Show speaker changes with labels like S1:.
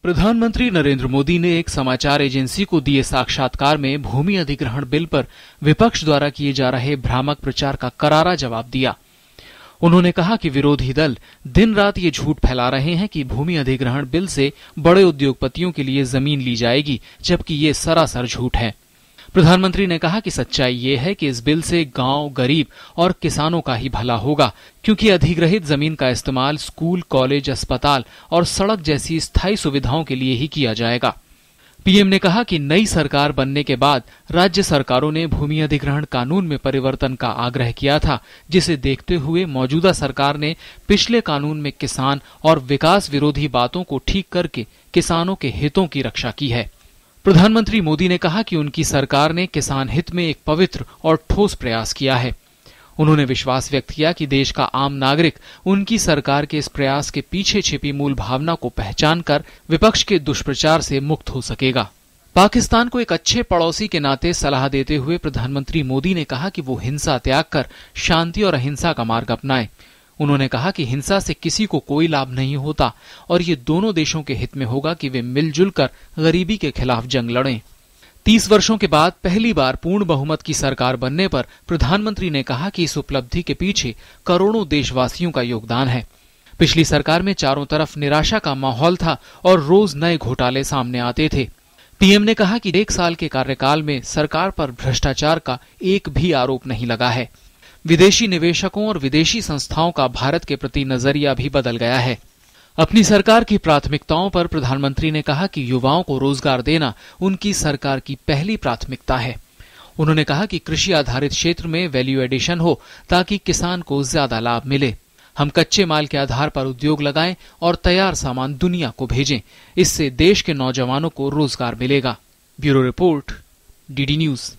S1: प्रधानमंत्री नरेंद्र मोदी ने एक समाचार एजेंसी को दिए साक्षात्कार में भूमि अधिग्रहण बिल पर विपक्ष द्वारा किए जा रहे भ्रामक प्रचार का करारा जवाब दिया। उन्होंने कहा कि विरोधी दल दिन रात ये झूठ फैला रहे हैं कि भूमि अधिग्रहण बिल से बड़े उद्योगपतियों के लिए जमीन ली जाएगी, जबकि ये सरासर झूठ है। प्रधानमंत्री ने कहा कि सच्चाई ये है कि इस बिल से गांव, गरीब और किसानों का ही भला होगा, क्योंकि अधिग्रहित जमीन का इस्तेमाल स्कूल, कॉलेज, अस्पताल और सड़क जैसी स्थायी सुविधाओं के लिए ही किया जाएगा। पीएम ने कहा कि नई सरकार बनने के बाद राज्य सरकारों ने भूमि अधिग्रहण कानून में परिवर्तन का आग्रह किया था, जिसे देखते हुए मौजूदा सरकार ने पिछले कानून में किसान और विकास विरोधी बातों को ठीक करके किसानों के हितों की रक्षा की है। प्रधानमंत्री मोदी ने कहा कि उनकी सरकार ने किसान हित में एक पवित्र और ठोस प्रयास किया है। उन्होंने विश्वास व्यक्त किया कि देश का आम नागरिक उनकी सरकार के इस प्रयास के पीछे छिपी मूल भावना को पहचानकर विपक्ष के दुष्प्रचार से मुक्त हो सकेगा। पाकिस्तान को एक अच्छे पड़ोसी के नाते सलाह देते हुए प्रधानमंत्री मोदी ने कहा कि वो हिंसा त्याग कर शांति और अहिंसा का मार्ग अपनाए। उन्होंने कहा कि हिंसा से किसी को कोई लाभ नहीं होता और ये दोनों देशों के हित में होगा कि वे मिलजुल कर गरीबी के खिलाफ जंग लड़ें। 30 वर्षों के बाद पहली बार पूर्ण बहुमत की सरकार बनने पर प्रधानमंत्री ने कहा कि इस उपलब्धि के पीछे करोड़ों देशवासियों का योगदान है। पिछली सरकार में चारों तरफ निराशा का माहौल था और रोज नए घोटाले सामने आते थे। पीएम ने कहा कि 1 साल के कार्यकाल में सरकार पर भ्रष्टाचार का एक भी आरोप नहीं लगा है। विदेशी निवेशकों और विदेशी संस्थाओं का भारत के प्रति नजरिया भी बदल गया है। अपनी सरकार की प्राथमिकताओं पर प्रधानमंत्री ने कहा कि युवाओं को रोजगार देना उनकी सरकार की पहली प्राथमिकता है। उन्होंने कहा कि कृषि आधारित क्षेत्र में वैल्यू एडिशन हो ताकि किसान को ज्यादा लाभ मिले। हम कच्चे माल के आधार पर उद्योग लगाएं और तैयार सामान दुनिया को भेजें। इससे देश के नौजवानों को रोजगार मिलेगा। Bureau report, DD news.